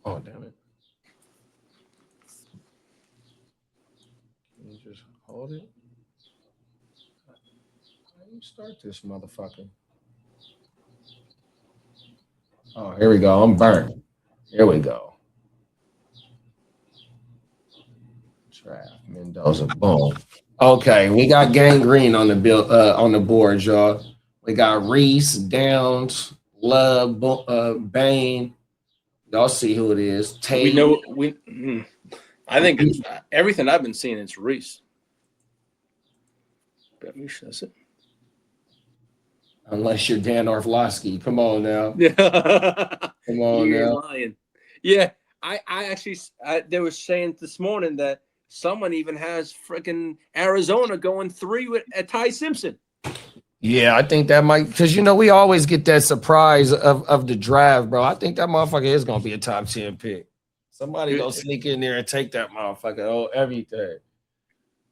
Oh, damn it. Can you just hold it? How do you start this motherfucker? Oh, here we go. I'm burnt. Here we go. Draft Mendoza. Boom. Okay, we got Gangrene on the bill on the board, y'all. We got Reese, Downs, Love, Bane. Y'all see who it is. Tate. We know I think it's everything I've been seeing. It's Reese. That's it. Unless you're Dan Orlovsky. Come on now. Yeah. Come on now. Lying. Yeah, I actually they were saying this morning that someone even has freaking Arizona going 3 with Ty Simpson. Yeah, I think that might, because we always get that surprise of the draft, bro. I think that motherfucker is gonna be a top 10 pick. Somebody gonna sneak in there and take that motherfucker. Oh, everything.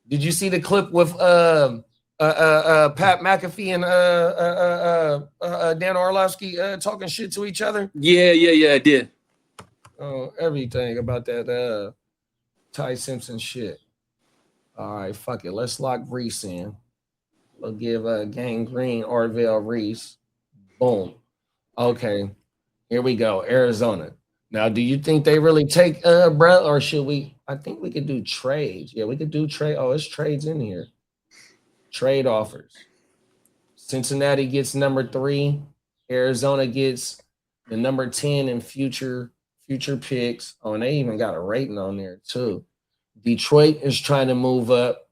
Did you see the clip with Pat McAfee and Dan Orlovsky talking shit to each other? Yeah, I did. Oh, everything about that Ty Simpson shit. All right, fuck it. Let's lock Reese in. We'll give Gangrene Orville Reese. Boom. Okay, here we go. Arizona. Now, do you think they really take bro, or should we? I think we could do trades. Yeah, we could do trade. Oh, it's trades in here. Trade offers. Cincinnati gets number 3. Arizona gets the number 10 in future picks. Oh, and they even got a rating on there too. Detroit is trying to move up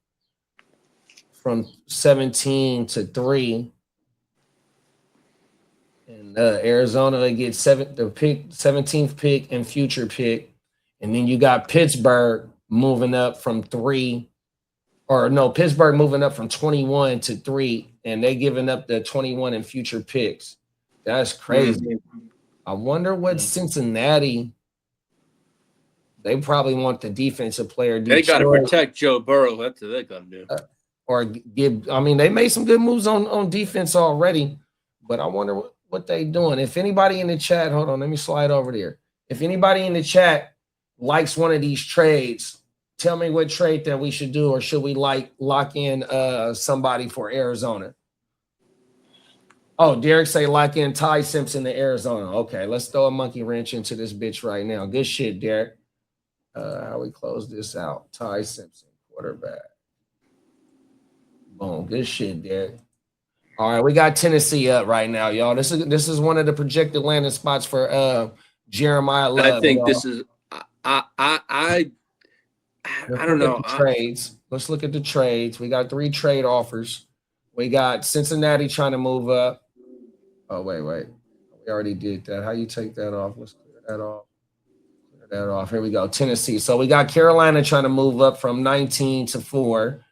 from 17 to 3. And Arizona gets the 17th pick and future pick. And then you got Pittsburgh moving up from 3. Or no, Pittsburgh moving up from 21 to 3. And they giving up the 21 and future picks. That's crazy. Mm-hmm. I wonder what Cincinnati. They probably want the defensive player. They got to protect Joe Burrow. That's what they got to do. Or give. I mean, they made some good moves on defense already, but I wonder what they doing. If anybody in the chat, hold on, let me slide over there. If anybody in the chat likes one of these trades, tell me what trade that we should do, or should we lock in somebody for Arizona? Oh, Derek say lock in Ty Simpson to Arizona. Okay, let's throw a monkey wrench into this bitch right now. Good shit, Derek. How we close this out? Ty Simpson, quarterback. Boom, good shit, Derek. All right, we got Tennessee up right now, y'all. This is one of the projected landing spots for Jeremiah Love. I think y'all. This is I don't know. Trades. Let's look at the trades. We got 3 trade offers. We got Cincinnati trying to move up. Oh, wait. We already did that. How you take that off? Let's clear that off. That off. Here we go. Tennessee. So we got Carolina trying to move up from 19 to 4.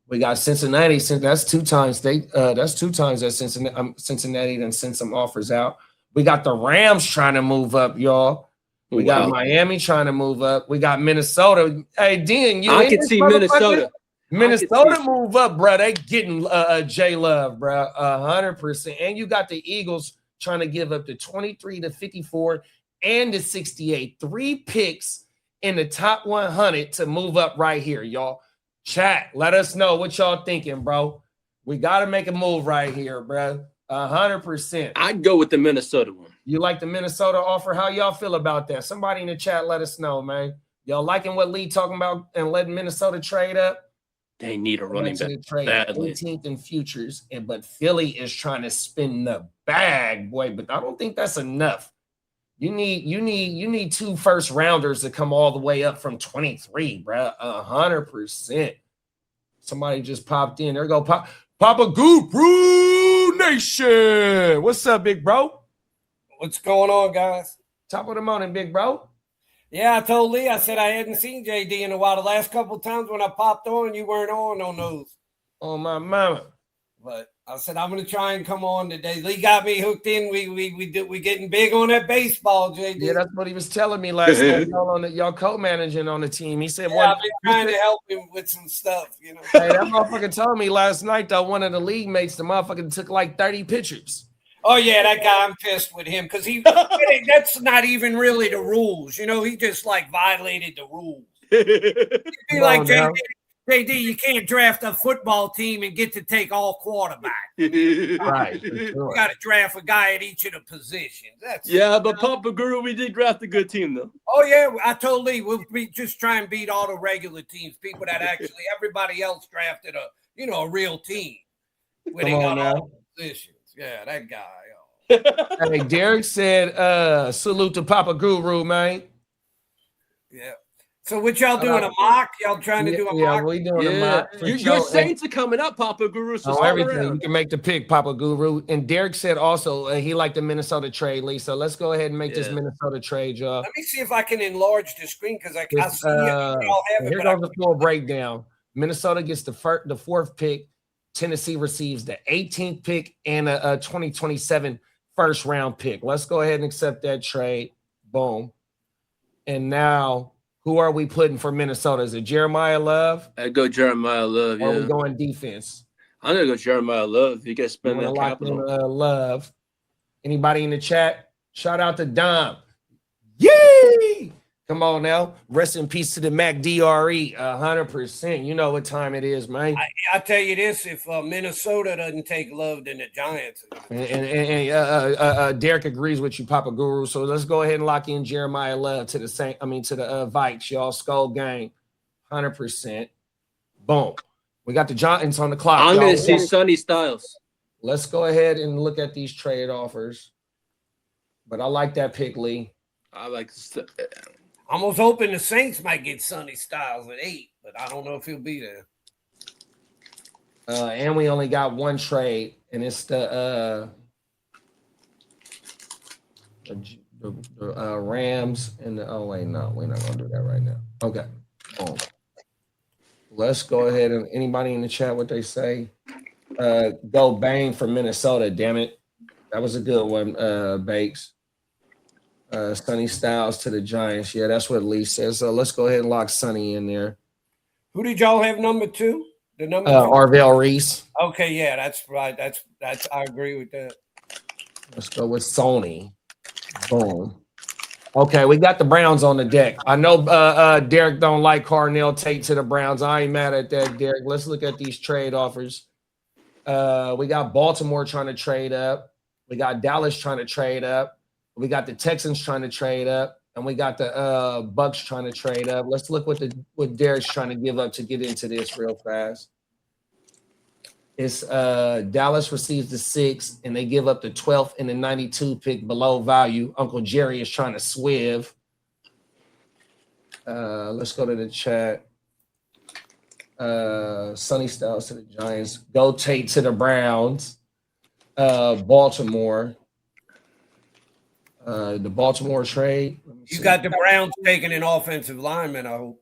We got Cincinnati. That's 2 times that Cincinnati then sent some offers out. We got the Rams trying to move up, y'all. We got Miami trying to move up. We got Minnesota. Hey, Dean, I can see Minnesota. Minnesota move up, bro. They getting J Love, bro, 100%. And you got the Eagles trying to give up the 23 to 54 and the 68. 3 picks in the top 100 to move up right here, y'all. Chat, let us know what y'all thinking, bro. We got to make a move right here, bro. 100%. I'd go with the Minnesota one. You like the Minnesota offer? How y'all feel about that? Somebody in the chat, let us know, man. Y'all liking what Lee talking about and letting Minnesota trade up? They need a running back badly. 18th in futures, but Philly is trying to spin the bag, boy. But I don't think that's enough. You need 2 first rounders to come all the way up from 23, bro. 100%. Somebody just popped in. There go Papa Guru Nation. What's up, big bro? What's going on, guys? Top of the morning, big bro. Yeah, I told Lee, I said I hadn't seen JD in a while. The last couple of times when I popped on, you weren't on those. Oh, my mama. But I said, I'm going to try and come on today. Lee got me hooked in. We getting big on that baseball, JD. Yeah, that's what he was telling me last night. Y'all co-managing on the team. He said, I've been trying to help him with some stuff, you know. Hey, that motherfucker told me last night that one of the league mates, the motherfucker took like 30 pictures. Oh yeah, that guy. I'm pissed with him because that's not even really the rules. You know, he just like violated the rules. It'd be like JD, you can't draft a football team and get to take all quarterbacks. Right. You got to draft a guy at each of the positions. But Papa Guru, we did draft a good team though. Oh yeah, I told Lee we'll just try and beat all the regular teams, people that actually everybody else drafted a real team where they got all the positions. Yeah, that guy. Hey, Derek said, salute to Papa Guru, man. Yeah. So what y'all doing? A mock? Y'all trying to do a mock? Yeah, we doing a mock. Your Saints are coming up, Papa Guru. So everything. around. You can make the pick, Papa Guru. And Derek said also he liked the Minnesota trade, Lee. So let's go ahead and make this Minnesota trade, y'all. Let me see if I can enlarge the screen because I see y'all have it. Here goes the full breakdown. Minnesota gets the fourth pick. Tennessee receives the 18th pick and a 2027 first round pick. Let's go ahead and accept that trade. Boom. And now, who are we putting for Minnesota? Is it Jeremiah Love? I'd go Jeremiah Love. Or are we going defense? I'm gonna go Jeremiah Love. You guys spend that capital. Love. Anybody in the chat? Shout out to Dom. Yay! Come on now. Rest in peace to the Mac DRE. 100%. You know what time it is, man. I tell you this: if Minnesota doesn't take Love, then the Giants. And Derek agrees with you, Papa Guru. So let's go ahead and lock in Jeremiah Love to the Vikes, y'all. Skull Gang, 100%. Boom. We got the Giants on the clock. I'm going to see Sonny Styles. Let's go ahead and look at these trade offers. But I like that pick, Lee. I like. I'm almost hoping the Saints might get Sonny Styles at 8, but I don't know if he'll be there. And we only got one trade, and it's the Rams and the. Oh wait, no, we're not gonna do that right now. Okay, boom. Let's go ahead and anybody in the chat what they say. Go Bang for Minnesota. Damn it, that was a good one, Bakes. Sonny Styles to the Giants. Yeah, that's what Lee says. So let's go ahead and lock Sonny in there. Who did y'all have number 2? The number 2? Arvell Reese. Okay, yeah, that's right. That's I agree with that. Let's go with Sony. Boom. Okay, we got the Browns on the deck. I know Derek don't like Carnell Tate to the Browns. I ain't mad at that, Derek. Let's look at these trade offers. We got Baltimore trying to trade up. We got Dallas trying to trade up. We got the Texans trying to trade up, and we got the Bucks trying to trade up. Let's look what Derek's trying to give up to get into this real fast. It's Dallas receives the 6th, and they give up the 12th and the 92 pick below value. Uncle Jerry is trying to swiv. Let's go to the chat. Sonny Styles to the Giants. Go Tate to the Browns. Baltimore. The Baltimore trade. You got the Browns taking an offensive lineman, I hope.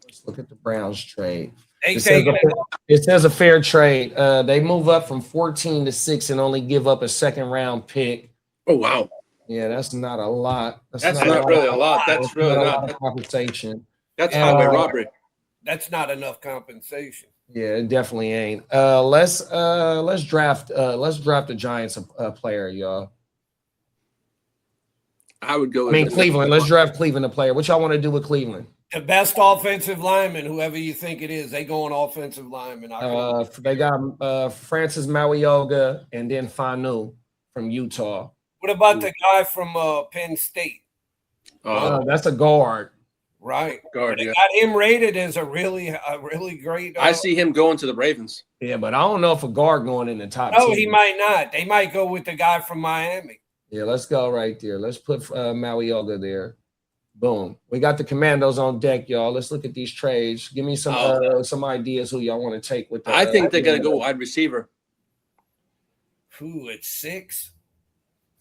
Let's look at the Browns trade. It says a fair trade. They move up from 14 to 6 and only give up a second round pick. Oh, wow. Yeah, that's not a lot. That's not really a lot. That's really not compensation. That's highway robbery. That's not enough compensation. Yeah, it definitely ain't. Let's draft the Giants a player, y'all. I would go. Cleveland. Let's draft Cleveland a player. What y'all want to do with Cleveland? The best offensive lineman, whoever you think it is, they go on offensive lineman. They got Francis Mauioga and then Fanu from Utah. What about the guy from Penn State? That's a guard. Right. Guard. They got him rated as a really great. I see him going to the Ravens. Yeah, but I don't know if a guard going in the top 10. He might not. They might go with the guy from Miami. Yeah, let's go right there. Let's put Mauioga there. Boom. We got the Commandos on deck, y'all. Let's look at these trades. Give me some ideas who y'all want to take with that. I think they're going to go wide receiver. Who, at 6?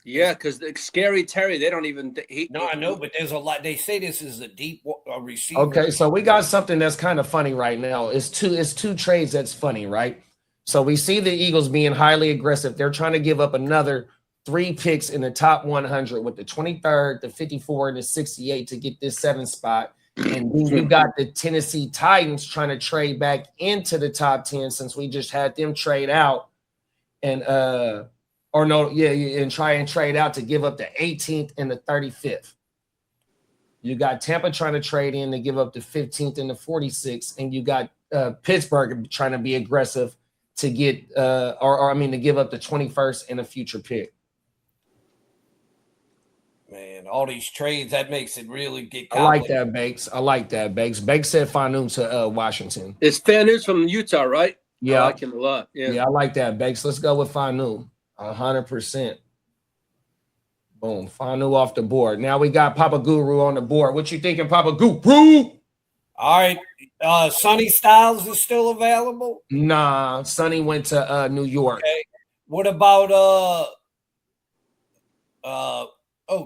Yeah, because Scary Terry, they don't even. I know, but there's a lot. They say this is a deep receiver. Okay, so we got something that's kind of funny right now. It's two trades that's funny, right? So we see the Eagles being highly aggressive. They're trying to give up another 3 picks in the top 100 with the 23rd, the 54, and the 68 to get this 7th spot. And then you got the Tennessee Titans trying to trade back into the top 10 since we just had them trade out. and and try and trade out to give up the 18th and the 35th. You got Tampa trying to trade in to give up the 15th and the 46th, and you got Pittsburgh trying to be aggressive to get to give up the 21st and a future pick. Man, all these trades, that makes it really get complicated. I like that, Bakes. Bakes said Fanu to Washington. It's Fanu from Utah, right? Yeah. I like him a lot. Yeah, I like that, Bakes. Let's go with Fanu. 100%. Boom. Fanu off the board. Now we got Papa Guru on the board. What you thinking, Papa Guru? All right. Sonny Styles is still available? Nah, Sonny went to New York. Okay. What about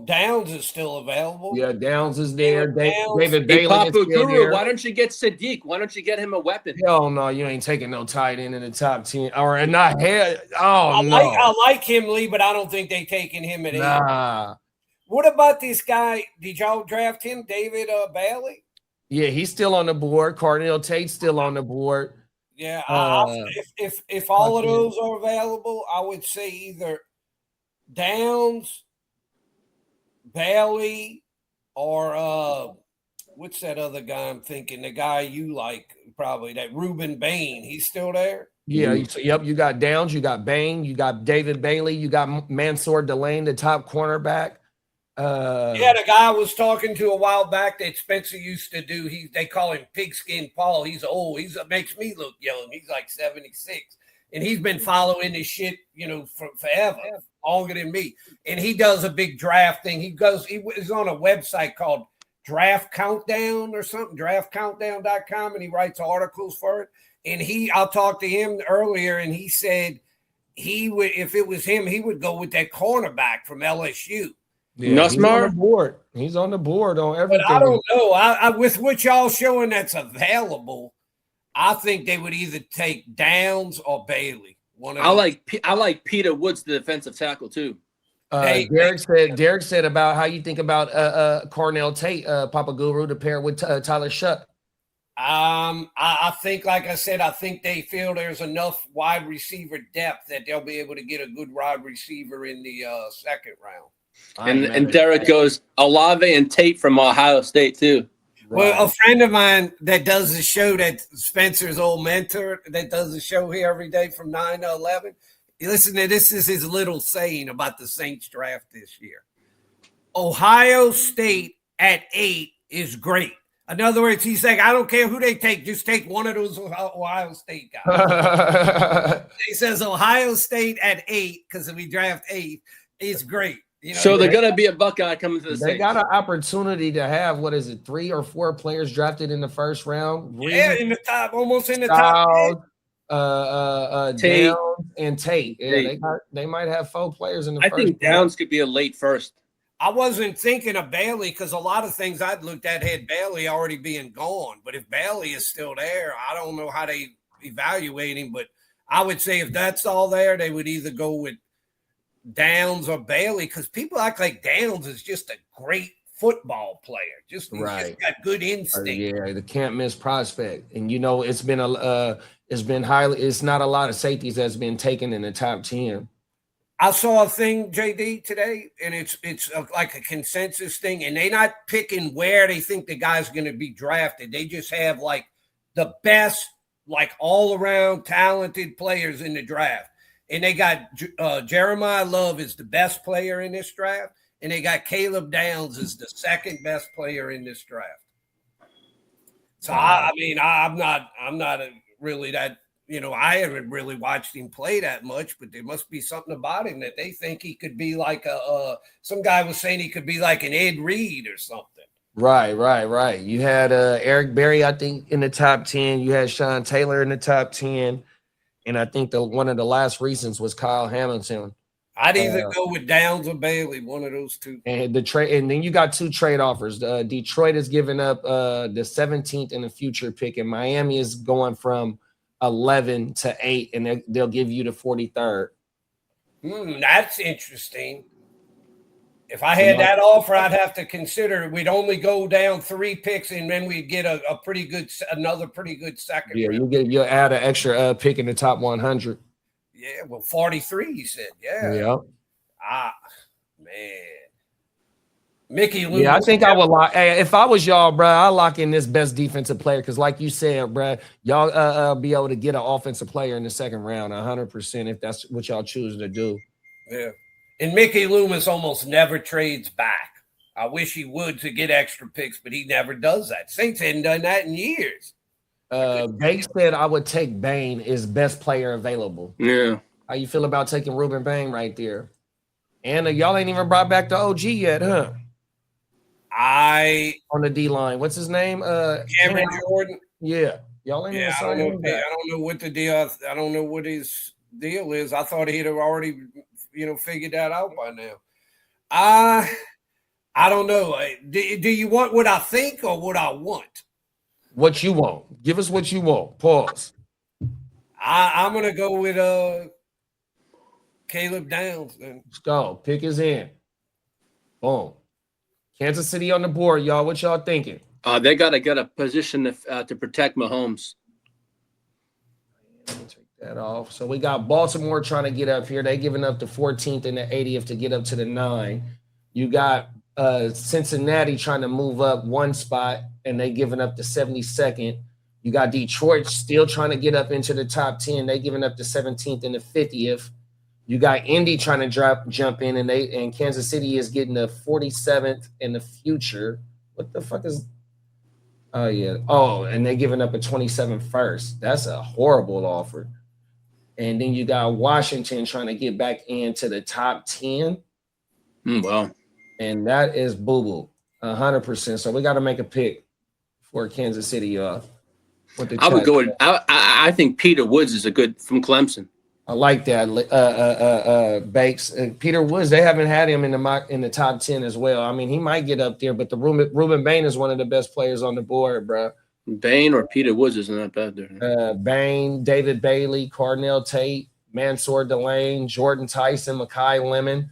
Downs is still available? Yeah, Downs is there. Downs. David Bailey Papa is still Guru, there. why don't you get Sadiq? Why don't you get him a weapon? Hell no, you ain't taking no tight end in the top 10. Or not head. Oh, no. I like him, Lee, but I don't think they taking him at 8. Nah. What about this guy? Did y'all draft him, David Bailey? Yeah, he's still on the board. Cardinal Tate's still on the board. Yeah, if all of those are available, I would say either Downs, Bailey, or what's that other guy I'm thinking? The guy you like probably, that Reuben Bain. He's still there? Yeah, yep. You got Downs, you got Bain, you got David Bailey, you got Mansour Delane, the top cornerback. The guy I was talking to a while back that Spencer used to do. They call him Pigskin Paul. He's old. Makes me look young. He's like 76, and he's been following this shit, for forever, longer than me. And he does a big draft thing. He was on a website called Draft Countdown or something, draftcountdown.com, and he writes articles for it. And I talked to him earlier, and he said he would, if it was him, he would go with that cornerback from LSU. Yeah, Nussmeier? He's on the board on everything. But I don't know. I with what y'all showing that's available, I think they would either take Downs or Bailey. I like Peter Woods, the defensive tackle, too. Derek said about how you think about Cornell Tate, Papa Guru, to pair with Tyler Shuck. I think, like I said, I think they feel there's enough wide receiver depth that they'll be able to get a good wide receiver in the second round. And Derek goes Olave and Tate from Ohio State too. Well, a friend of mine that does the show, that Spencer's old mentor, that does the show here every day from 9 to 11. Listen to this is his little saying about the Saints draft this year. Ohio State at 8 is great. In other words, he's like, I don't care who they take, just take one of those Ohio State guys. He says Ohio State at 8, because if we draft 8, is great. So they're going to be a Buckeye coming to the Saints. They got an opportunity to have, 3 or 4 players drafted in the first round? Yeah, in the top, almost in the top. Downs and Tate. Yeah, they might have 4 players in the first. I think Downs could be a late first. I wasn't thinking of Bailey because a lot of things I'd looked at had Bailey already being gone. But if Bailey is still there, I don't know how they evaluate him. But I would say if that's all there, they would either go with Downs or Bailey, because people act like Downs is just a great football player. He's just got good instinct. The can't miss prospect. And it's been it's not a lot of safeties that's been taken in the top 10. I saw a thing, JD, today, and it's like a consensus thing, and they're not picking where they think the guy's going to be drafted. They just have like the best, like all around talented players in the draft. And they got Jeremiah Love is the best player in this draft, and they got Caleb Downs as the second best player in this draft. So I'm not really that. I haven't really watched him play that much, but there must be something about him that they think he could be like some guy was saying he could be like an Ed Reed or something. Right. You had Eric Berry, I think, in the top 10. You had Sean Taylor in the top 10. And I think one of the last reasons was Kyle Hamilton. I'd either go with Downs or Bailey, one of those two. And and then you got 2 trade offers. Detroit is giving up the 17th and a future pick, and Miami is going from 11 to 8, and they'll give you the 43rd. That's interesting. If I had that offer, I'd have to consider we'd only go down 3 picks, and then we'd get another pretty good second. Yeah, you'll add an extra pick in the top 100. Yeah, well, 43, he said. Yeah. Yeah. Man. Mickey Loomis. Yeah, I think I would lock. Hey, if I was y'all, bro, I lock in this best defensive player because, like you said, bro, y'all be able to get an offensive player in the second round, 100%, if that's what y'all choose to do. Yeah, and Mickey Loomis almost never trades back. I wish he would to get extra picks, but he never does that. Saints hadn't done that in years. Banks said I would take Bain as best player available. Yeah. How you feel about taking Ruben Bain right there? And y'all ain't even brought back the OG yet, huh? On the D line, what's his name? Cameron Jordan. Yeah, y'all ain't even signed him back. I don't know what the deal. I don't know what his deal is. I thought he'd have already, figured that out by now. I don't know. Do you want what I think or what I want? What you want? Give us what you want. Pause. I'm gonna go with Caleb Downs. Then. Let's go. Pick is in. Boom. Kansas City on the board, y'all. What y'all thinking? They gotta get a position to protect Mahomes. Let me take that off. So we got Baltimore trying to get up here. They giving up the 14th and the 80th to get up to the 9. You got Cincinnati trying to move up one spot, and they giving up the 72nd. You got Detroit still trying to get up into the top 10. They giving up the 17th and the 50th. You got Indy trying to jump in, and Kansas City is getting the 47th in the future. What the fuck is? Oh yeah. Oh, and they're giving up a 27th first. That's a horrible offer. And then you got Washington trying to get back into the top 10. Wow. And that is boo-boo, 100%. So we got to make a pick for Kansas City, y'all. I would go with. I think Peter Woods is a good from Clemson. I like that. Bakes. Peter Woods, they haven't had him in the top 10 as well. I mean, he might get up there, but the Ruben Bain is one of the best players on the board, bro. Bain or Peter Woods is not bad there. Bain, David Bailey, Cardinal Tate, Mansour Delane, Jordan Tyson, Mekhi Lemon.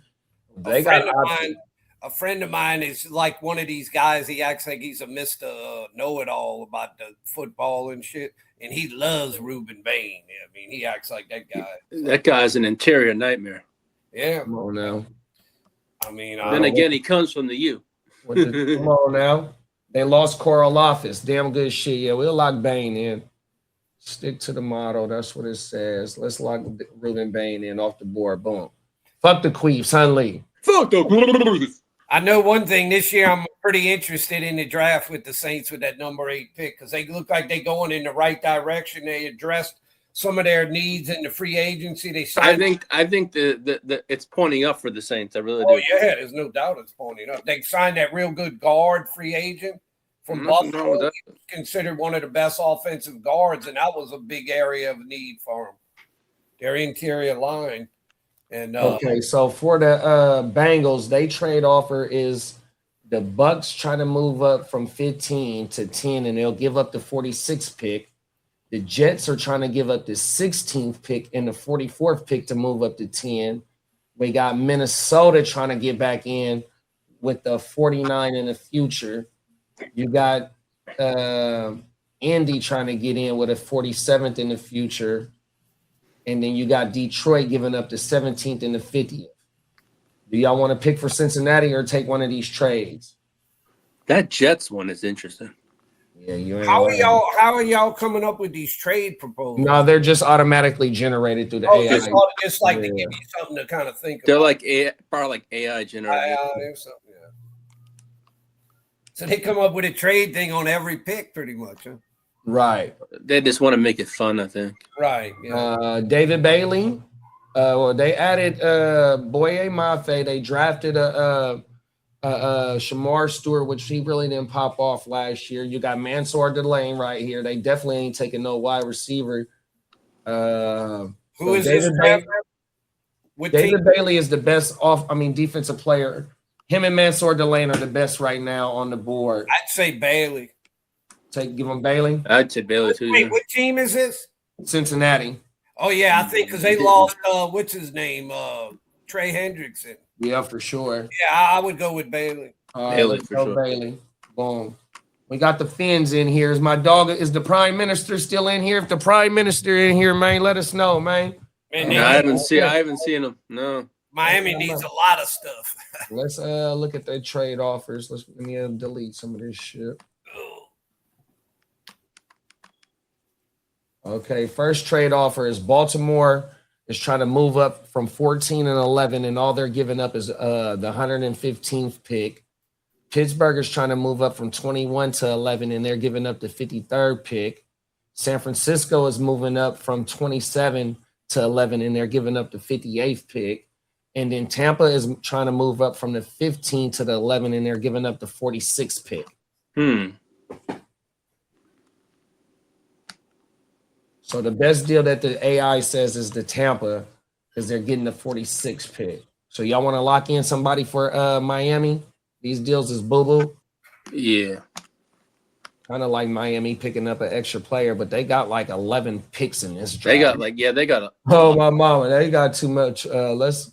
A friend of mine is like one of these guys. He acts like he's a Mr. Know-it-all about the football and shit. And he loves Ruben Bain. I mean, he acts like that guy. That guy's an interior nightmare. Yeah. Come on now. I mean, then again, he comes from the U. Come on now. They lost Coral Office. Damn good shit. Yeah, we'll lock Bain in. Stick to the motto. That's what it says. Let's lock Ruben Bain in off the board. Boom. Fuck the Queefs, Hun Lee. Fuck the Queefs. I know one thing this year. I'm pretty interested in the draft with the Saints with that number 8 pick because they look like they're going in the right direction. They addressed some of their needs in the free agency. They signed. I think the it's pointing up for the Saints. I really do. Oh yeah, there's no doubt it's pointing up. They signed that real good guard free agent from Buffalo. Considered one of the best offensive guards, and that was a big area of need for them. Their interior line. And okay, so for the Bengals, they trade offer is the Bucks trying to move up from 15 to 10, and they'll give up the 46th pick. The Jets are trying to give up the 16th pick and the 44th pick to move up to 10. We got Minnesota trying to get back in with the 49 in the future. You got Indy trying to get in with a 47th in the future. And then you got Detroit giving up the 17th and the 50th. Do y'all want to pick for Cincinnati or take one of these trades? That Jets one is interesting. Yeah, you ain't How are y'all coming up with these trade proposals? No, they're just automatically generated through the AI. Just like to give you something to kind of think they're about. Like probably like AI generated. Or something, yeah. So they come up with a trade thing on every pick pretty much, huh? Right. They just want to make it fun, I think. Right. Yeah. David Bailey. Well, they added Boye Mafe. They drafted Shamar Stewart, which he really didn't pop off last year. You got Mansour Delane right here. They definitely ain't taking no wide receiver. Who is this? David Bailey is the best defensive player. Him and Mansour Delane are the best right now on the board. I'd say Bailey. Give him Bailey. I'd say Bailey too. Wait, what team is this? Cincinnati. Oh yeah, I think because they lost. What's his name? Trey Hendrickson. Yeah, for sure. Yeah, I would go with Bailey. Bailey for sure. Bailey. Boom. We got the Finns in here. Is my dog? Is the Prime Minister still in here? If the Prime Minister in here, man, let us know, man. Man, I haven't seen him. No. Miami needs a lot of stuff. Let's look at their trade offers. Let me delete some of this shit. Okay, first trade offer is Baltimore is trying to move up from 14 and 11, and all they're giving up is the 115th pick. Pittsburgh is trying to move up from 21 to 11, and they're giving up the 53rd pick. San Francisco is moving up from 27 to 11, and they're giving up the 58th pick. And then Tampa is trying to move up from the 15 to the 11, and they're giving up the 46th pick. So the best deal that the AI says is the Tampa, because they're getting the 46th pick. So y'all want to lock in somebody for Miami? These deals is boo-boo. Yeah. Kind of like Miami picking up an extra player, but they got like 11 picks in this draft. They got Oh, my mama, they got too much. Let's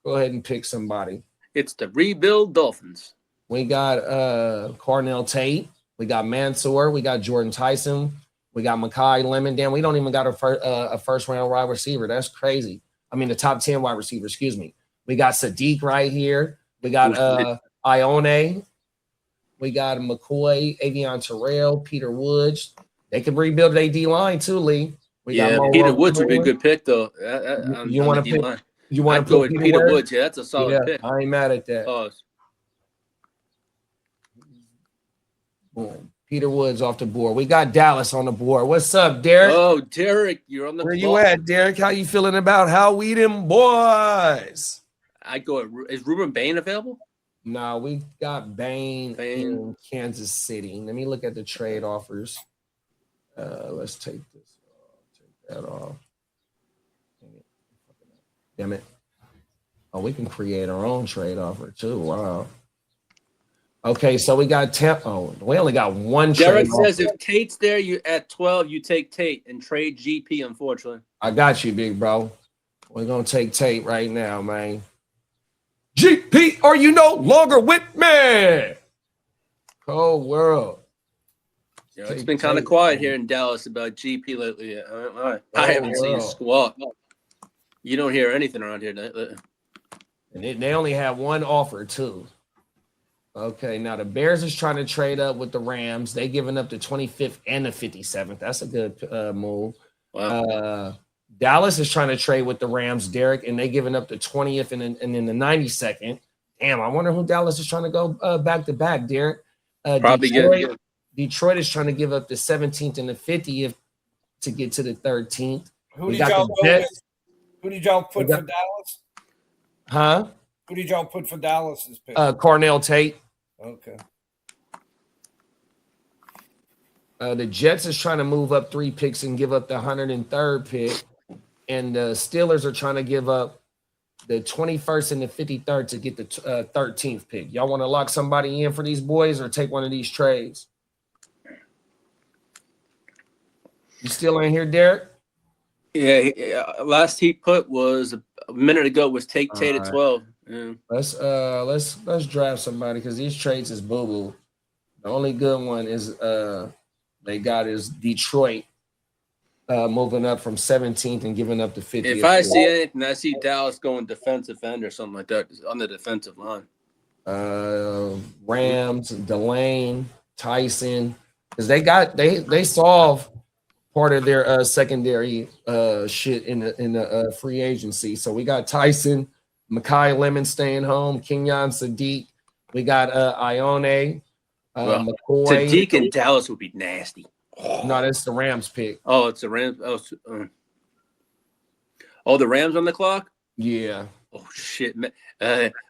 go ahead and pick somebody. It's the rebuild Dolphins. We got Cornell Tate. We got Mansour. We got Jordan Tyson. We got Mekhi Lemon. Damn, we don't even got a first-round wide receiver. That's crazy. I mean, the top 10 wide receiver, excuse me. We got Sadiq right here. We got Ione. We got McCoy, Avion Terrell, Peter Woods. They could rebuild their D-line too, Lee. Peter Woods would be a good pick, though. You want to pick? You want to go with Peter Woods? Yeah, that's a solid pick. I ain't mad at that. Pause. Boom. Peter Woods off the board. We got Dallas on the board. What's up, Derek? Oh, Derek, you're on the Where you at, Derek? How you feeling about how we them boys? I go. Is Ruben Bain available? No, we got Bain in Kansas City. Let me look at the trade offers. Let's take this off. Take that off. Damn it. Oh, we can create our own trade offer too. Wow. Okay, so we got we only got one Derek trade says offer. if Tate's there, you at 12, you take Tate and trade GP, unfortunately. I got you, big bro. We're gonna take Tate right now, man. GP, are you no longer with me? Cold world. Yeah, it's been kind of quiet here in Dallas about GP lately. I haven't seen squat. You don't hear anything around here. And they only have one offer, too. Okay, now the Bears is trying to trade up with the Rams. They giving up the 25th and the 57th. That's a good move. Wow. Dallas is trying to trade with the Rams, Derek, and they giving up the 20th and then the 92nd. Damn, I wonder who Dallas is trying to go back-to-back, Derek. Probably Detroit is trying to give up the 17th and the 50th to get to the 13th. Who did y'all put for Dallas? Huh? Who did y'all put for Dallas's pick? Cornell Tate. Okay. The Jets is trying to move up 3 picks and give up the 103rd pick. And the Steelers are trying to give up the 21st and the 53rd to get the 13th pick. Y'all want to lock somebody in for these boys or take one of these trades? You still ain't here, Derek? Yeah. Last he put was a minute ago was take Tate at 12. Yeah. Let's draft somebody because these trades is boo-boo. The only good one is they got is Detroit moving up from 17th and giving up the 50th. If I see anything, I see Dallas going defensive end or something like that on the defensive line. Rams, Delane, Tyson, because they solve part of their secondary shit in the free agency. So we got Tyson, Mekhi Lemon staying home, Kenyon Sadiq. We got Ione, McCoy. Sadiq in Dallas would be nasty. No, that's the Rams pick. Oh, it's the Rams. Oh, the Rams on the clock? Yeah. Oh, shit.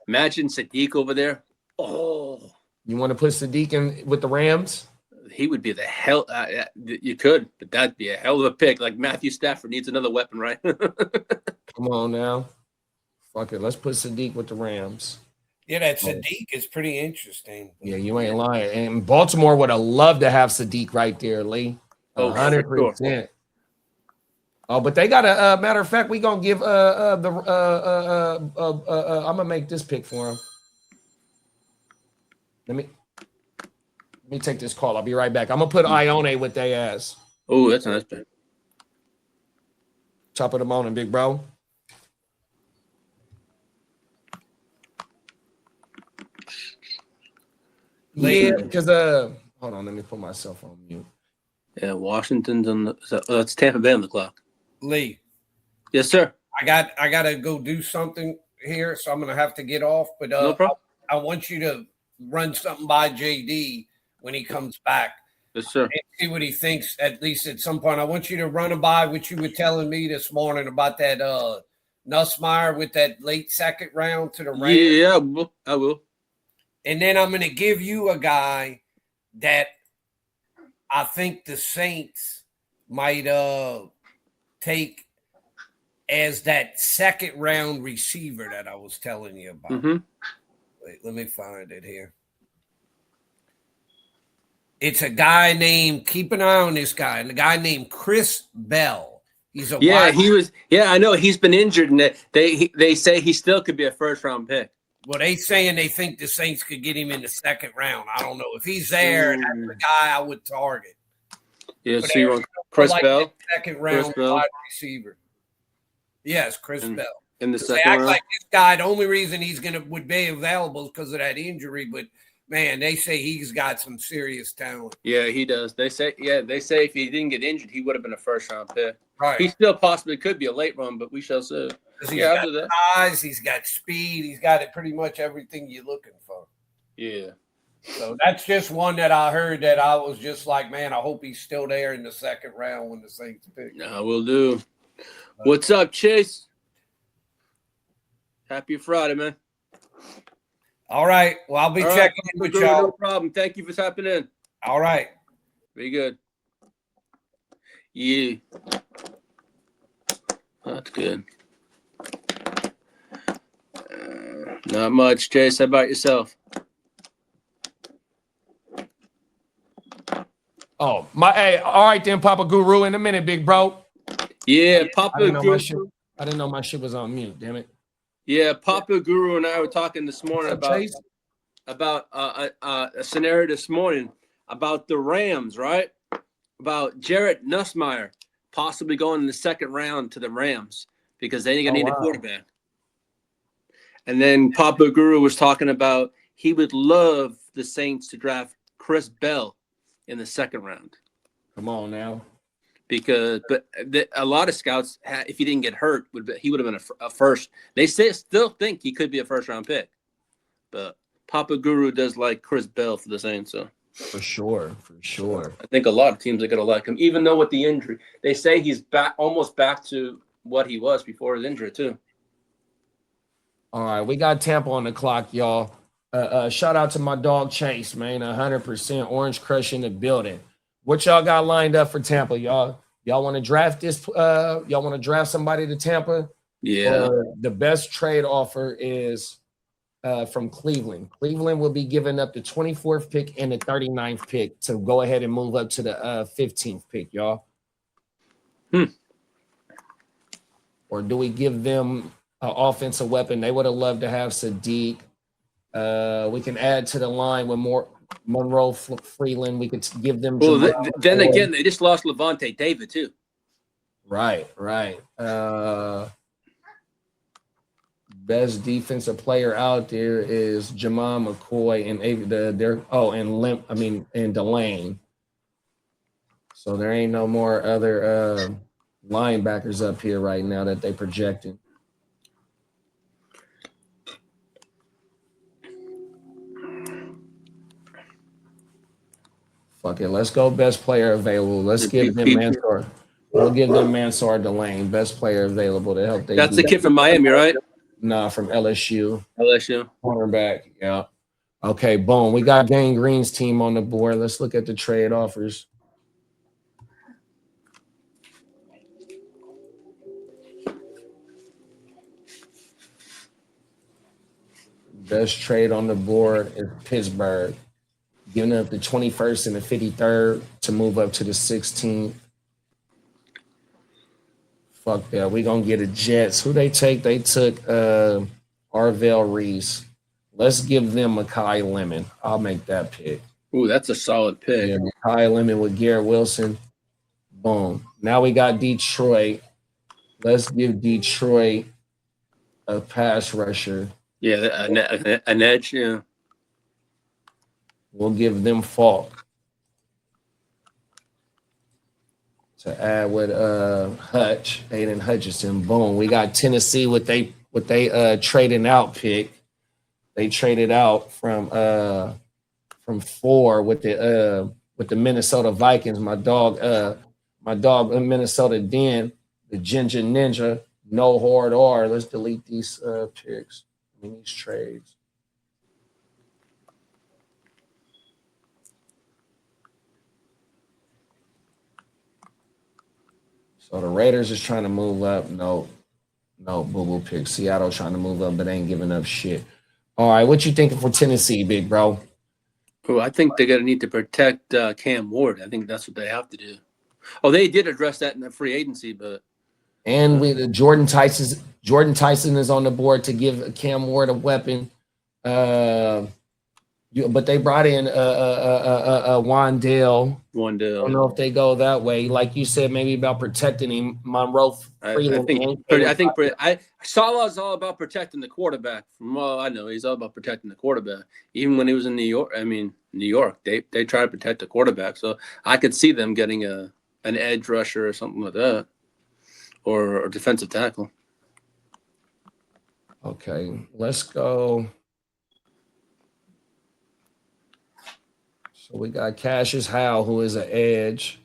Imagine Sadiq over there. Oh. You want to put Sadiq in with the Rams? He would be the hell. You could, but that'd be a hell of a pick. Like Matthew Stafford needs another weapon, right? Come on now. Fuck it. Let's put Sadiq with the Rams. Yeah, that Sadiq is pretty interesting. Yeah, you ain't lying. And Baltimore would have loved to have Sadiq right there, Lee. 100%. Sure. Oh, but they got a matter of fact, we gonna give I'm gonna make this pick for him. Let me take this call. I'll be right back. I'm gonna put Ione with their ass. Oh, that's a nice pick. Top of the morning, big bro. Yeah, because hold on, let me put myself on mute. Yeah, Washington's on the. That's Tampa Bay on the clock. Lee. Yes, sir. I gotta go do something here, so I'm gonna have to get off. But No problem. I want you to run something by JD when he comes back. Yes, sir. And see what he thinks. At least at some point, I want you to run it by what you were telling me this morning about that Nussmeier with that late second round to the Rams. Yeah, I will. And then I'm gonna give you a guy that I think the Saints might take as that second round receiver that I was telling you about. Mm-hmm. Wait, let me find it here. It's a guy named, keep an eye on this guy, a guy named Chris Bell. He's a I know he's been injured, and they say he still could be a first round pick. Well, they saying they think the Saints could get him in the second round. I don't know if he's there. That's the guy I would target. Yeah, so you want Chris Bell, second round wide receiver. Yes, Chris Bell. In the They second act round. like this guy. The only reason he's would be available is because of that injury. But man, they say he's got some serious talent. Yeah, he does. They say if he didn't get injured, he would have been a first round pick. Right. He still possibly could be a late run, but we shall see. He's got size, he's got speed, he's got pretty much everything you're looking for. Yeah. So that's just one that I heard that I was just like, man, I hope he's still there in the second round when the Saints pick. No, we'll do. What's up, Chase? Happy Friday, man. All right. Well, I'll be checking in with y'all. No problem. Thank you for tapping in. All right. Very good. Yeah. That's good. Not much, Chase. How about yourself? Oh, hey, all right then, Papa Guru, in a minute, big bro. Yeah, Papa Guru. I didn't know my shit was on mute, damn it. Yeah, Papa Guru and I were talking this morning about a scenario this morning about the Rams, right? About Jarrett Nussmeier possibly going in the second round to the Rams because they need a quarterback. And then Papa Guru was talking about he would love the Saints to draft Chris Bell in the second round. Come on now. But a lot of scouts, if he didn't get hurt, he would have been a first. They still think he could be a first round pick. But Papa Guru does like Chris Bell for the Saints, so. For sure. I think a lot of teams are going to like him, even though with the injury. They say he's almost back to what he was before his injury, too. All right, we got Tampa on the clock, y'all. Shout out to my dog Chase, man. 100% Orange Crush in the building. What y'all got lined up for Tampa, y'all? Y'all want to draft this? Y'all want to draft somebody to Tampa? Yeah. The best trade offer is from Cleveland. Cleveland will be giving up the 24th pick and the 39th pick to go ahead and move up to the 15th pick, y'all. Or do we give them an offensive weapon? They would have loved to have Sadiq. We can add to the line with more Monroe Freeland. We could give them. Well, then again, they just lost Levante David too. Right. Best defensive player out there is Jamal McCoy and Delane. So there ain't no more other linebackers up here right now that they projected. Fuck it, let's go best player available. Let's give them Mansour. We'll give them Mansour Delane, best player available to help. That's the kid from Miami, right? Nah, from LSU. LSU. Cornerback, yeah. Okay, boom. We got Gang Green's team on the board. Let's look at the trade offers. Best trade on the board is Pittsburgh, giving up the 21st and the 53rd to move up to the 16th. Fuck that. We're going to get a Jets. Who they take? They took Arvell Reese. Let's give them Mekhi Lemon. I'll make that pick. Ooh, that's a solid pick. Yeah, Mekhi Lemon with Garrett Wilson. Boom. Now we got Detroit. Let's give Detroit a pass rusher. Yeah, an edge. Yeah. We'll give them Falk to add with Hutch, Aiden Hutchinson. Boom. We got Tennessee with they trading out pick. They traded out from 4 with the Minnesota Vikings. My dog in Minnesota Den, the Ginger Ninja, no hard R. Let's delete these picks. I mean these trades. So the Raiders is trying to move up. No, boo-boo pick. Seattle trying to move up, but ain't giving up shit. All right, what you thinking for Tennessee, big bro? Oh, I think they're going to need to protect Cam Ward. I think that's what they have to do. Oh, they did address that in the free agency, but and Jordan Tyson is on the board to give Cam Ward a weapon. But they brought in Wandale. I don't know if they go that way. Like you said, maybe about protecting him. Monroe Freeland. I think Salah's all about protecting the quarterback. From all I know, he's all about protecting the quarterback. Even when he was in New York, they try to protect the quarterback. So I could see them getting an edge rusher or something like that, or a defensive tackle. Okay, let's go. So we got Cassius Howe, who is an edge,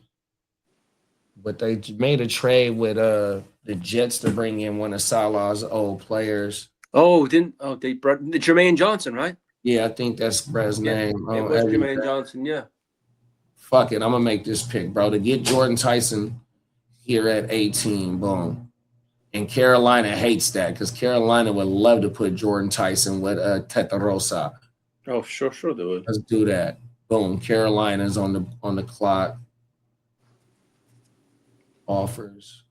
but they made a trade with the Jets to bring in one of Salah's old players. They brought Jermaine Johnson, right? Yeah, I think that's Brad's name. It was Jermaine Johnson, yeah. Fuck it, I'm gonna make this pick, bro. To get Jordan Tyson here at 18, boom. And Carolina hates that because Carolina would love to put Jordan Tyson with Tetarosa. Oh, sure they would. Let's do that. Boom. Carolina's on the clock. Offers.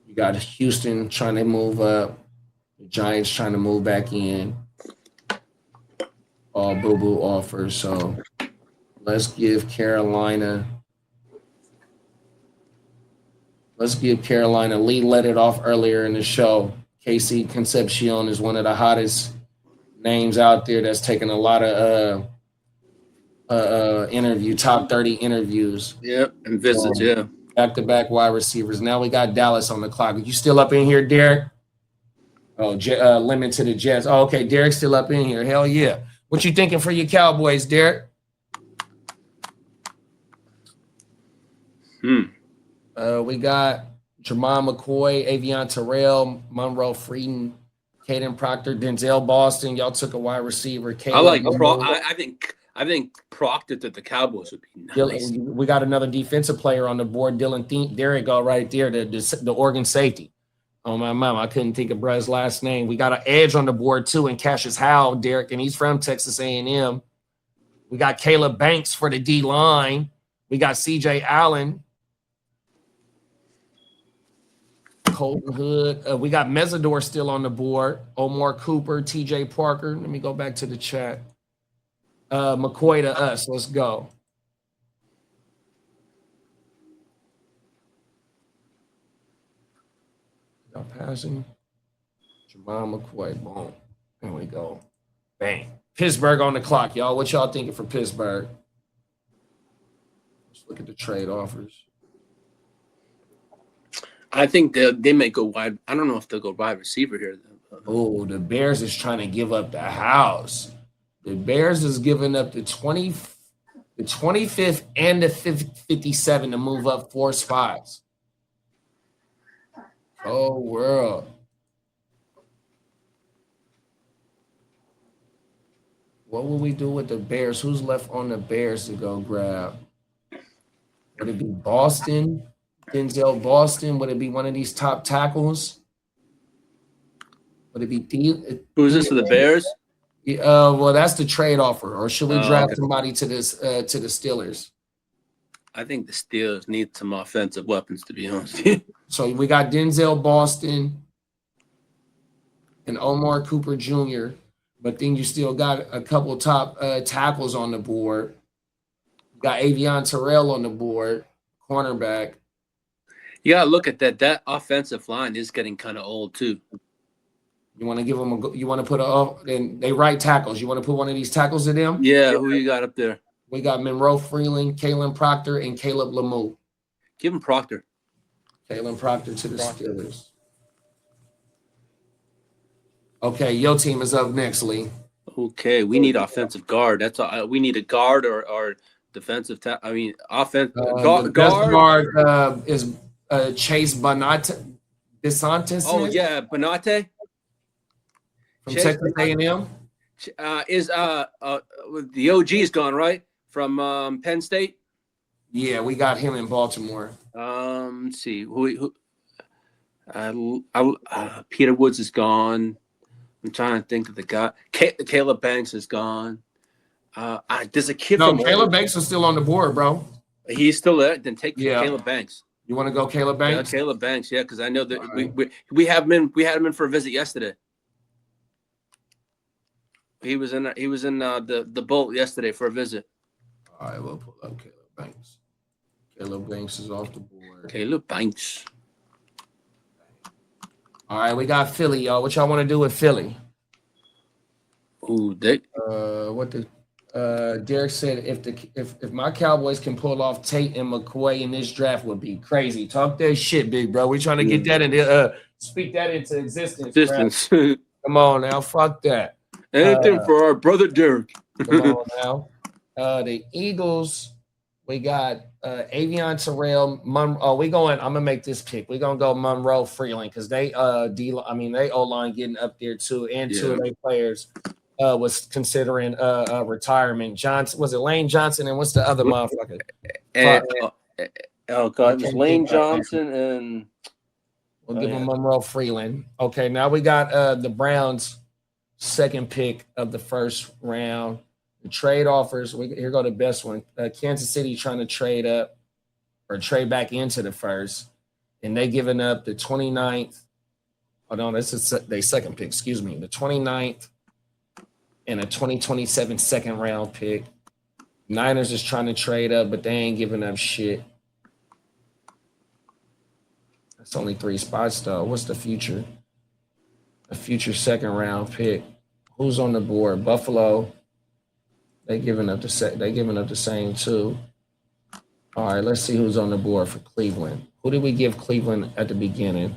You got Houston trying to move up. The Giants trying to move back in. All boo-boo offers. So let's give Carolina. Lee let it off earlier in the show. KC Concepcion is one of the hottest names out there that's taken a lot of top 30 interviews. Yep, and visits, yeah. Back-to-back wide receivers. Now we got Dallas on the clock. Are you still up in here, Derek? Oh, limit to the Jets. Oh, okay, Derek's still up in here. Hell yeah. What you thinking for your Cowboys, Derek? We got Jermon McCoy, Avion Terrell, Monroe Freeman, Caden Proctor, Denzel Boston. Y'all took a wide receiver. I think Proctor to the Cowboys would be nice. We got another defensive player on the board, Dylan. There you go, right there, the Oregon safety. Oh, my mom, I couldn't think of Brad's last name. We got an edge on the board, too, and Cassius Howe, Derek, and he's from Texas A&M. We got Caleb Banks for the D-line. We got C.J. Allen. Colton Hood. We got Mesidor still on the board. Omar Cooper, T.J. Parker. Let me go back to the chat. McCoy to us. Let's go. Y'all passing. Jermon McCoy. Boom. There we go. Bang. Pittsburgh on the clock, y'all. What y'all thinking for Pittsburgh? Let's look at the trade offers. I think they may go wide. I don't know if they'll go wide receiver here. Oh, the Bears is trying to give up the house. The Bears is giving up the 25th and the 57 to move up 4 spots. Oh, world. What will we do with the Bears? Who's left on the Bears to go grab? Would it be Boston? Denzel Boston? Would it be one of these top tackles? Would it be who's this for the Bears? Well, that's the trade offer. Or should we draft somebody to the Steelers? I think the Steelers need some offensive weapons, to be honest. So we got Denzel Boston and Omar Cooper Jr., but then you still got a couple top tackles on the board. You got Avion Terrell on the board, cornerback. You gotta look at that. That offensive line is getting kind of old too. You want to give them you want to put and they right tackles. You want to put one of these tackles in them? Yeah, who you got up there? We got Monroe Freeland, Kalen Proctor, and Caleb Lemieux. Give him Proctor. Kalen Proctor to the Steelers. Okay, your team is up next, Lee. Okay, we need offensive guard. That's all. We need a guard or defensive. Offense the best guard is Chase DeSantis. Oh yeah, Bonate from Texas A&M. Is the OG is gone, right, from Penn State? Yeah, we got him in Baltimore. Let's see who Peter Woods is gone. I'm trying to think of the guy. Caleb Banks is gone. There's a kid. No, Caleb Banks is still on the board, bro. He's still there. Then take Caleb Banks. You want to go Caleb Banks? Yeah, Caleb Banks. Yeah, because I know that we have him in. We had him in for a visit yesterday. He was in the boat yesterday for a visit. All right, we'll pull up Caleb Banks. Caleb Banks is off the board. Caleb Banks. All right, we got Philly, y'all. What y'all want to do with Philly? Ooh, Derek said if my Cowboys can pull off Tate and McCoy in this draft would be crazy. Talk that shit, big bro. We trying to get that into speak that into existence. Come on now, fuck that. Anything for our brother Derek. Come on now. The Eagles, we got Avion Terrell. I'm gonna make this pick. We're gonna go Monroe Freeland because they O-line getting up there too, and two of their players was considering retirement. Johnson, was it Lane Johnson, and what's the other motherfucker? God, it was Lane Johnson, and we'll give him Monroe Freeland. Okay, now we got the Browns' second pick of the first round. The trade offers, here go the best one. Kansas City trying to trade up or trade back into the first, and they giving up the 29th. Oh, no, this is their second pick, excuse me. The 29th and a 2027 second round pick. Niners is trying to trade up, but they ain't giving up shit. That's only 3 spots, though. What's the future? A future second round pick. Who's on the board? Buffalo. They giving up the same too. All right, let's see who's on the board for Cleveland. Who did we give Cleveland at the beginning?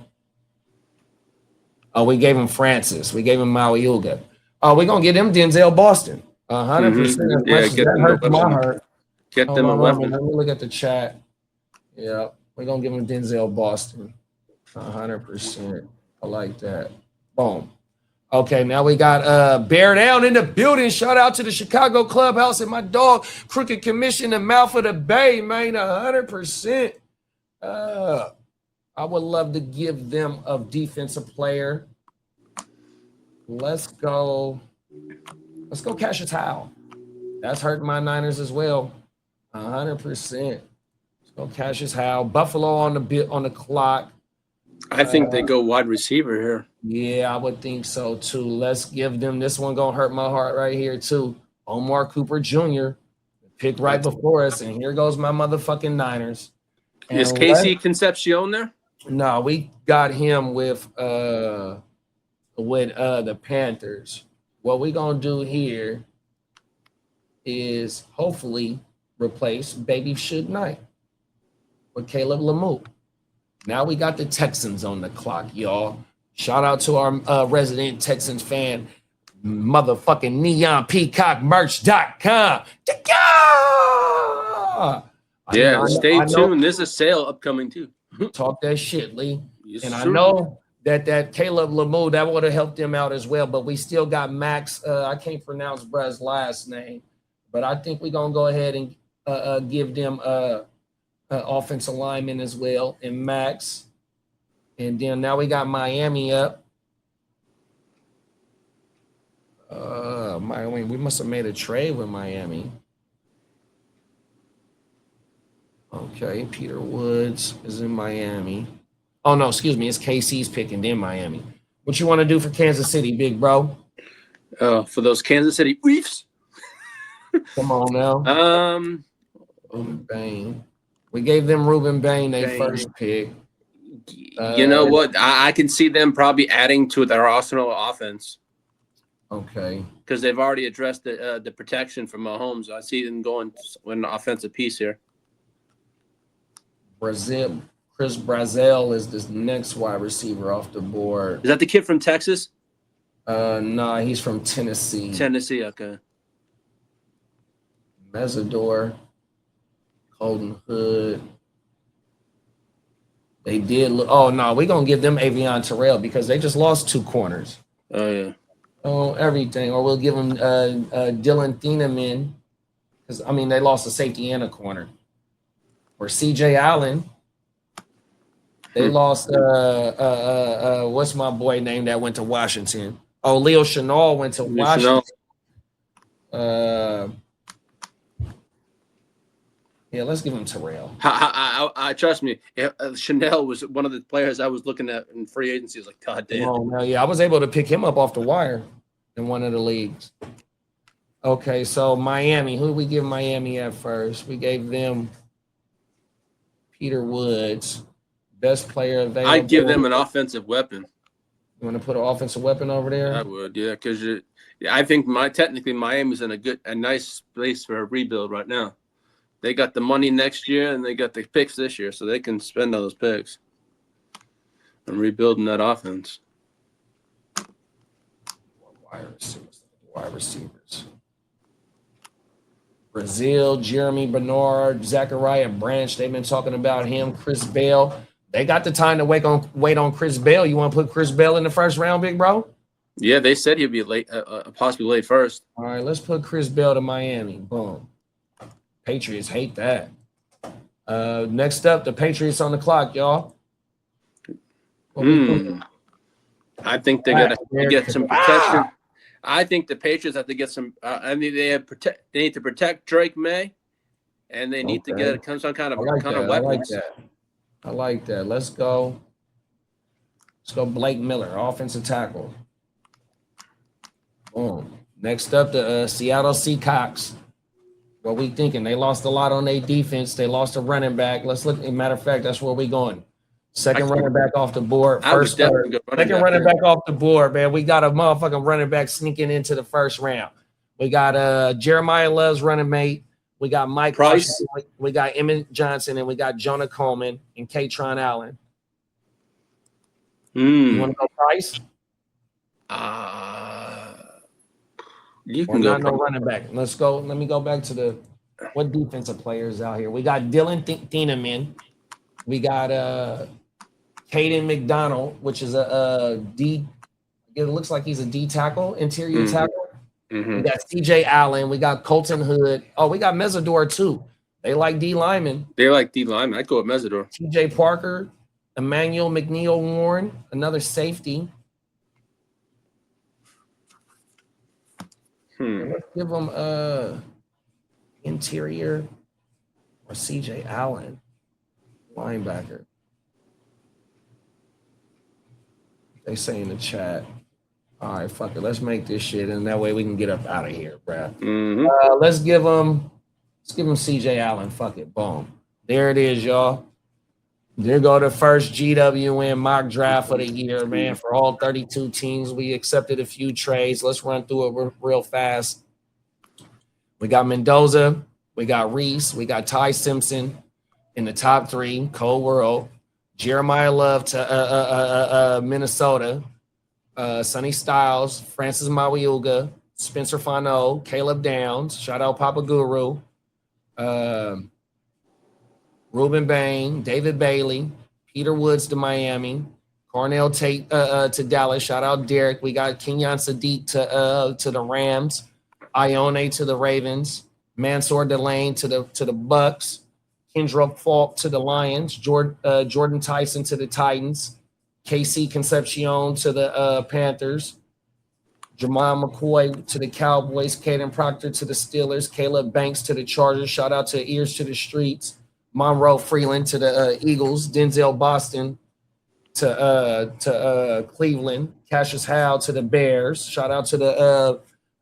Oh, we gave him Francis. We gave him Mauiuga. Oh, we're gonna get him Denzel Boston. 100%. Yeah, that hurts my heart. Get them a weapon. Let me look at the chat. Yeah, we're gonna give him Denzel Boston. 100%. I like that. Boom. Okay, now we got Bear Down in the building. Shout out to the Chicago Clubhouse and my dog, Crooked Commission and Mouth of the Bay, man. 100%. I would love to give them a defensive player. Let's go Cassius Howell. That's hurting my Niners as well. 100%. Let's go Cassius Howell. Buffalo on the clock. I think they go wide receiver here. Yeah, I would think so too. Let's give them this one. Gonna hurt my heart right here too. Omar Cooper Jr. picked right before us, and here goes my motherfucking Niners. And is Casey Concepcion there? No, we got him with the Panthers. What we gonna do here is hopefully replace Baby Suge Knight with Caleb Lemieux. Now we got the Texans on the clock, y'all. Shout out to our resident Texans fan, motherfucking neonpeacockmerch.com. Yeah, stay tuned. There's a sale upcoming too. Talk that shit, Lee. Yes, and sir. I know that Caleb Lemieux, that would have helped him out as well, but we still got Max. I can't pronounce bruh's last name, but I think we're going to go ahead and give them offensive lineman as well, and Max. And then now we got Miami up. Miami, we must have made a trade with Miami. Okay, Peter Woods is in Miami. Oh, no, excuse me. It's KC's picking in Miami. What you want to do for Kansas City, big bro? For those Kansas City Reefs. Come on now. Ruben Bain. We gave them Ruben Bain their first pick. You know what? I can see them probably adding to their arsenal offense. Okay. Because they've already addressed the protection from Mahomes. I see them going with an offensive piece here. Chris Brazel is this next wide receiver off the board. Is that the kid from Texas? Nah, he's from Tennessee. Tennessee, okay. Mesidor, Colton Hood. They did. Oh no, we're gonna give them Avion Terrell because they just lost 2 corners. Oh yeah. Oh, everything. Or we'll give them Dylan Thieneman because I mean they lost a safety and a corner. Or C.J. Allen. They lost. What's my boy name that went to Washington? Oh, Leo Chenal went to Washington. Yeah, let's give him Terrell. I trust me. Chanel was one of the players I was looking at in free agency. I was like, God damn. Oh, no, yeah, I was able to pick him up off the wire in one of the leagues. Okay, so Miami. Who did we give Miami at first? We gave them Peter Woods, best player available. I'd give them an offensive weapon. You want to put an offensive weapon over there? I would, yeah, because I think technically Miami's in a nice place for a rebuild right now. They got the money next year and they got the picks this year, so they can spend all those picks and rebuilding that offense. Wide receivers. Brazil, Jeremy Bernard, Zachariah Branch. They've been talking about him. Chris Bell. They got the time to wait on Chris Bell. You want to put Chris Bell in the first round, big bro? Yeah, they said he'd be late, possibly late first. All right, let's put Chris Bell to Miami. Boom. Patriots hate that. Next up, the Patriots on the clock, y'all. I think they're gonna get some protection. I think the Patriots have to get some. I mean, they need to protect Drake May, and they need to get some kind of weapons. I like that. Let's go. Blake Miller, offensive tackle. Boom. Next up, the Seattle Seahawks. What we thinking? They lost a lot on their defense. They lost a running back. Let's look. As a matter of fact, that's where we going. Second running back off the board. Second running back off the board, man. We got a motherfucking running back sneaking into the first round. We got Jeremiah Love's running mate. We got Mike Price. We got Emmett Johnson, and we got Jonah Coleman and Katron Allen. You want to go Price? You can go. No running back. Let's go. Let me go back to what defensive players out here. We got Dylan Thieneman. We got Caden McDonald, which is a D. It looks like he's a D tackle, interior tackle. We got C.J. Allen. We got Colton Hood. Oh, we got Mesidor too. They like D linemen. I'd go with Mesidor. T.J. Parker, Emmanuel McNeil Warren, another safety. Let's give them interior or C.J. Allen, linebacker. They say in the chat. All right, fuck it. Let's make this shit, and that way we can get up out of here, bruh. Let's give them C.J. Allen. Fuck it. Boom. There it is, y'all. There go the first GWN mock draft of the year, man. For all 32 teams, we accepted a few trades. Let's run through it real fast. We got Mendoza. We got Reese. We got Ty Simpson in the top 3. Cold World. Jeremiah Love to Minnesota. Sonny Styles. Francis Mawiuga. Spencer Fano. Caleb Downs. Shout out Papa Guru. Ruben Bain, David Bailey, Peter Woods to Miami, Cornell Tate to Dallas. Shout out Derek. We got Kenyon Sadiq to the Rams, Ione to the Ravens, Mansour Delane to the Bucks, Kendrick Falk to the Lions, Jordan Tyson to the Titans, KC Concepcion to the Panthers, Jamal McCoy to the Cowboys, Caden Proctor to the Steelers, Caleb Banks to the Chargers. Shout out to Ears to the Streets. Monroe Freeland to the Eagles, Denzel Boston to Cleveland, Cassius Howe to the Bears. Shout out to the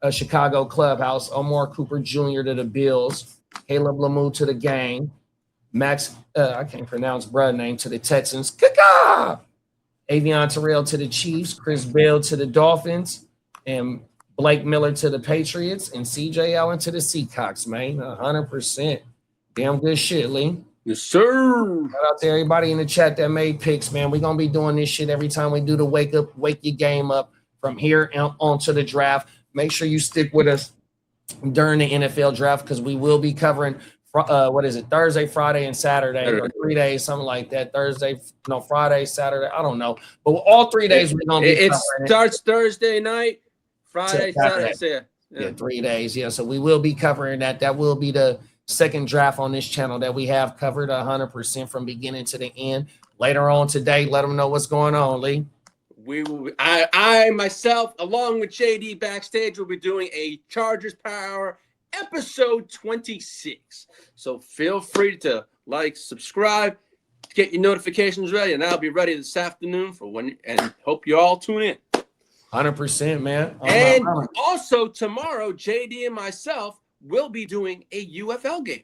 Chicago Clubhouse, Omar Cooper Jr. to the Bills, Caleb Lemieux to the Gang, Max, I can't pronounce brother name, to the Texans. Kaka! Avion Terrell to the Chiefs. Chris Bell to the Dolphins. And Blake Miller to the Patriots. And CJ Allen to the Seahawks, man. 100%. Damn good shit, Lee. Yes, sir. Shout out to everybody in the chat that made picks, man. We're going to be doing this shit every time we do the wake your game up from here on to the draft. Make sure you stick with us during the NFL draft because we will be covering Thursday, Friday, and Saturday, or 3 days, something like that. Friday, Saturday, I don't know. But all 3 days we're going to be covering it. It starts Thursday night, Friday, Saturday. Yeah, 3 days. Yeah, so we will be covering that. That will be the second draft on this channel that we have covered 100% from beginning to the end. Later on today, let them know what's going on, Lee. I myself, along with JD backstage, will be doing a Chargers Power episode 26. So feel free to like, subscribe, get your notifications ready, and I'll be ready this afternoon and hope you all tune in. 100%, man. And also tomorrow, JD and myself will be doing a UFL game.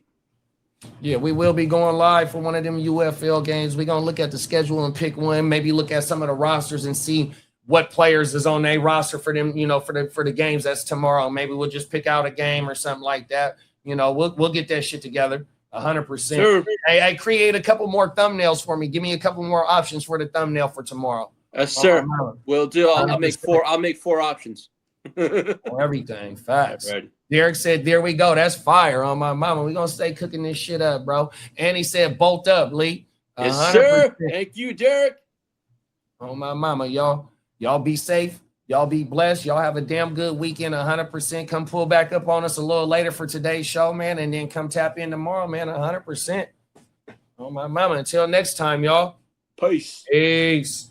Yeah, we will be going live for one of them UFL games. We're going to look at the schedule and pick one, maybe look at some of the rosters and see what players is on their roster for them, for the games that's tomorrow. Maybe we'll just pick out a game or something like that. We'll get that shit together 100%. Sure. Hey, create a couple more thumbnails for me. Give me a couple more options for the thumbnail for tomorrow. Yes, sir. Will do. I'll make 4 options. For everything. Facts. Ready. Derek said, there we go. That's fire on my mama. We're going to stay cooking this shit up, bro. And he said, bolt up, Lee. 100%. Yes, sir. Thank you, Derek. On my mama, y'all. Y'all be safe. Y'all be blessed. Y'all have a damn good weekend, 100%. Come pull back up on us a little later for today's show, man, and then come tap in tomorrow, man, 100%. On my mama. Until next time, y'all. Peace. Peace.